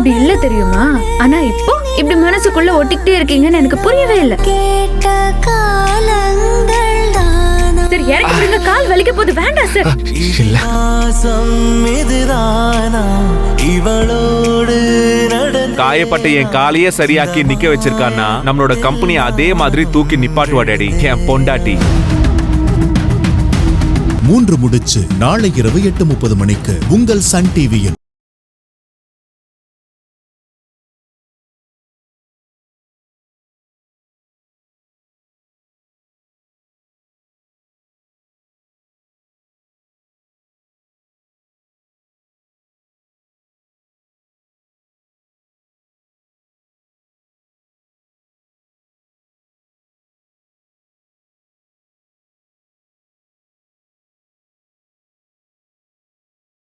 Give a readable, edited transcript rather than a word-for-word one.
இப்படி இல்ல தெரியுமா? ஆனா இப்போ இப்படி மனசுக்குள்ள ஒட்டிக்கிட்டே இருக்கீங்கன்னு எனக்கு புரியவே இல்ல. சரி இறக்கி விடுங்க, கால் வலிக்க போது. வேண்டாம் சார். காயப்பட்ட என் காலையே சரியாக்கி நிக்க வச்சிருக்கான்னா நம்மளோட கம்பெனி அதே மாதிரி தூக்கி நிப்பாட்டுவா டாடி, என் பொண்டாட்டி. 3 முடிச்சு நாளை இரவு 8:30 மணிக்கு உங்கள் சன் டிவியில்.